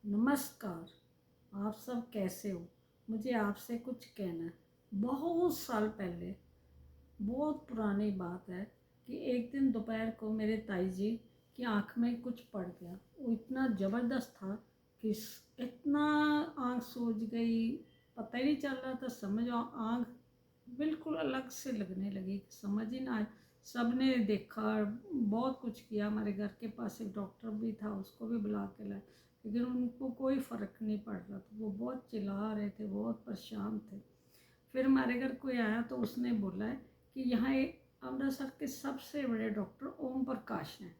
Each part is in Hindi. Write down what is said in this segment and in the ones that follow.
नमस्कार। आप सब कैसे हो? मुझे आपसे कुछ कहना है। बहुत साल पहले, बहुत पुरानी बात है कि एक दिन दोपहर को मेरे ताई जी की आँख में कुछ पड़ गया। वो इतना ज़बरदस्त था कि इतना आँख सूज गई, पता ही नहीं चल रहा था। समझ आओ, आँख बिल्कुल अलग से लगने लगी, समझ ही ना आए। सब ने देखा, बहुत कुछ किया। हमारे घर के पास एक डॉक्टर भी था, उसको भी बुला के लाए, लेकिन उनको कोई फ़र्क नहीं पड़ रहा था। वो बहुत चिल्ला रहे थे, बहुत परेशान थे। फिर हमारे घर कोई आया तो उसने बोला है कि यहाँ एक अमृतसर के सबसे बड़े डॉक्टर ओम प्रकाश हैं,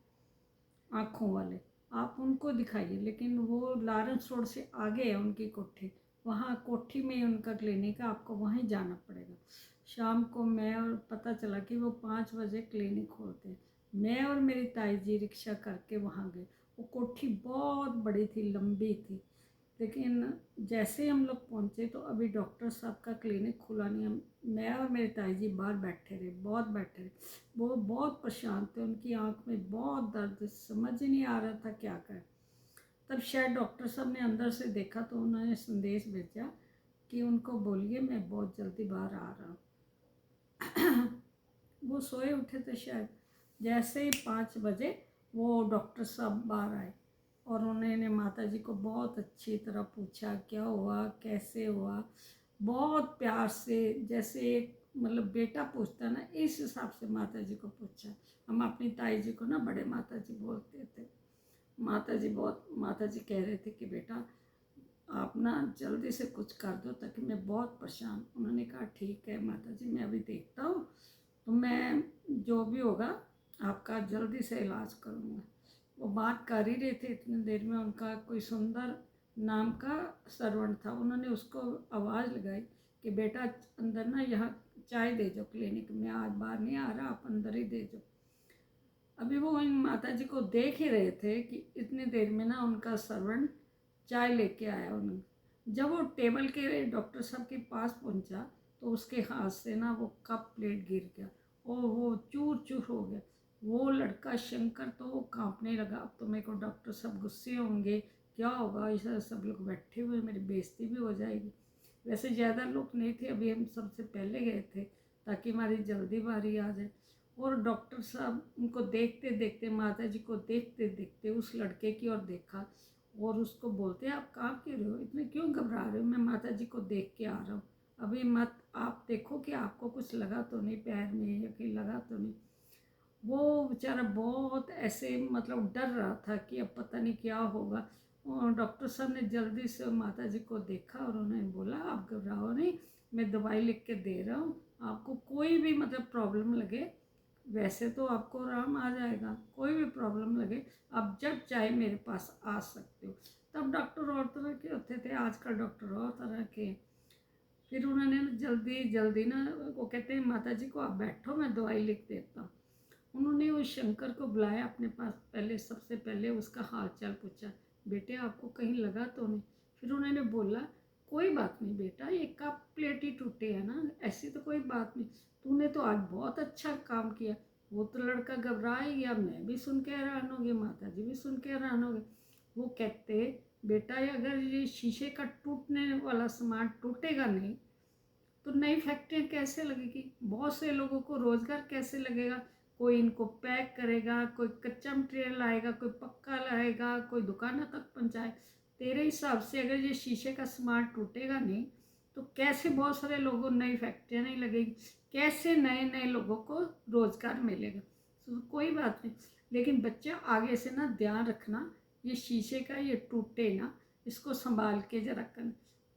आँखों वाले, आप उनको दिखाइए। लेकिन वो लॉरेंस रोड से आगे है उनकी कोठी, वहाँ कोठी में ही उनका क्लिनिक है, आपको वहीं जाना पड़ेगा। शाम को मैं और पता चला कि वो 5 बजे क्लिनिक खोलते हैं। मैं और मेरी ताई जी रिक्शा करके वहाँ गए। वो कोठी बहुत बड़ी थी, लंबी थी, लेकिन जैसे ही हम लोग पहुँचे तो अभी डॉक्टर साहब का क्लिनिक खुला नहीं। हम मैं और मेरी ताई जी बाहर बैठे रहे, बहुत बैठे रहे। वो बहुत परेशान थे, उनकी आंख में बहुत दर्द, समझ ही नहीं आ रहा था क्या करें। तब शायद डॉक्टर साहब ने अंदर से देखा तो उन्होंने संदेश भेजा कि उनको बोलिए मैं बहुत जल्दी बाहर आ रहा हूँ। वो सोए उठे थे शायद। जैसे ही 5 बजे वो डॉक्टर साहब बाहर आए और उन्होंने माता जी को बहुत अच्छी तरह पूछा क्या हुआ, कैसे हुआ। बहुत प्यार से, जैसे एक मतलब बेटा पूछता ना, इस हिसाब से माता जी को पूछा। हम अपनी ताई जी को ना बड़े माता जी बोलते थे। माता जी कह रहे थे कि बेटा आप ना जल्दी से कुछ कर दो ताकि मैं बहुत परेशान। उन्होंने कहा ठीक है माता जी, मैं अभी देखता हूँ, तो मैं जो भी होगा आपका जल्दी से इलाज करूँगा। वो बात कर ही रहे थे, इतनी देर में उनका कोई सुंदर नाम का सर्वेंट था। उन्होंने उसको आवाज़ लगाई कि बेटा अंदर ना यहाँ चाय दे जाओ, क्लिनिक में आज बाहर नहीं आ रहा, आप अंदर ही दे जाओ। अभी वो इन माता जी को देख ही रहे थे कि इतनी देर में ना उनका सर्वेंट चाय लेके आया। उन्होंने जब वो टेबल के डॉक्टर साहब के पास पहुंचा तो उसके हाथ से ना वो कप प्लेट गिर गया और वो चूर चूर हो गया। वो लड़का शंकर तो कांपने लगा। अब तो मेरे को डॉक्टर साहब गुस्से होंगे, क्या होगा, ऐसा सब लोग बैठे हुए, मेरी बेइज्जती भी हो जाएगी। वैसे ज़्यादा लोग नहीं थे, अभी हम सबसे पहले गए थे ताकि हमारी जल्दी बारी आ जाए। और डॉक्टर साहब उनको देखते देखते, माता जी को देखते देखते उस लड़के की ओर देखा और उसको बोलते आप कहाँ के रहे हो, इतने क्यों घबरा रहे हो, मैं माता जी को देख के आ रहा हूँ, अभी मत आप देखो कि आपको कुछ लगा तो नहीं पैर में या कहीं लगा तो नहीं। वो बेचारा बहुत ऐसे मतलब डर रहा था कि अब पता नहीं क्या होगा। और डॉक्टर साहब ने जल्दी से माता जी को देखा और उन्होंने बोला आप घबराओ नहीं, मैं दवाई लिख के दे रहा हूँ, आपको कोई भी मतलब प्रॉब्लम लगे, वैसे तो आपको आराम आ जाएगा, कोई भी प्रॉब्लम लगे आप जब चाहे मेरे पास आ सकते हो। तब डॉक्टर और तरह के होते थे, आजकल डॉक्टर और तरह के। फिर उन्होंने जल्दी जल्दी ना, वो कहते हैं माता जी को आप बैठो मैं दवाई लिख देता हूँ। उन्होंने उस शंकर को बुलाया अपने पास, पहले सबसे पहले उसका हाल चाल पूछा, बेटे आपको कहीं लगा तो नहीं। फिर उन्होंने बोला कोई बात नहीं बेटा, ये कप प्लेट ही टूटे हैं ना, ऐसी तो कोई बात नहीं, तूने तो आज बहुत अच्छा काम किया। वो तो लड़का घबरा ही गया, मैं भी सुन के हैरान हो गई, माता जी भी सुन के हैरान हो गई। वो कहते बेटा अगर ये शीशे का टूटने वाला सामान टूटेगा नहीं तो नई फैक्ट्रियाँ कैसे लगेगी, बहुत से लोगों को रोज़गार कैसे लगेगा। कोई इनको पैक करेगा, कोई कच्चा मटेरियल लाएगा, कोई पक्का लाएगा, कोई दुकानों तक पहुँचाए। तेरे हिसाब से अगर ये शीशे का सामान टूटेगा नहीं तो कैसे बहुत सारे लोगों, नई फैक्ट्रियाँ नहीं लगेगी, कैसे नए नए लोगों को रोज़गार मिलेगा। तो कोई बात नहीं, लेकिन बच्चा आगे से ना ध्यान रखना, ये शीशे का ये टूटे ना, इसको संभाल के जरा करना।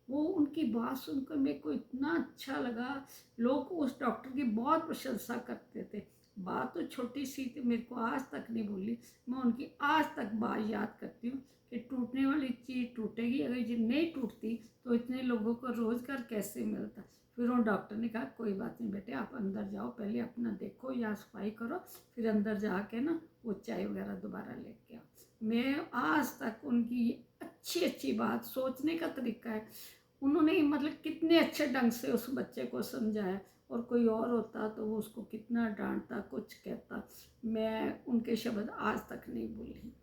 वो उनकी बात सुनकर मेरे को इतना अच्छा लगा। लोग उस डॉक्टर की बहुत प्रशंसा करते थे। बात तो छोटी सी थी, मेरे को आज तक नहीं भूली, मैं उनकी आज तक बात याद करती हूँ कि टूटने वाली चीज़ टूटेगी, अगर ये नहीं टूटती तो इतने लोगों को रोज़गार कैसे मिलता। फिर उन डॉक्टर ने कहा कोई बात नहीं बेटे, आप अंदर जाओ, पहले अपना देखो या सफाई करो, फिर अंदर जाके ना वो चाय वगैरह दोबारा लेके आओ। मैं आज तक उनकी अच्छी अच्छी बात, सोचने का तरीका है, उन्होंने मतलब कितने अच्छे ढंग से उस बच्चे को समझाया। और कोई और होता तो वो उसको कितना डांटता, कुछ कहता। मैं उनके शब्द आज तक नहीं भूली।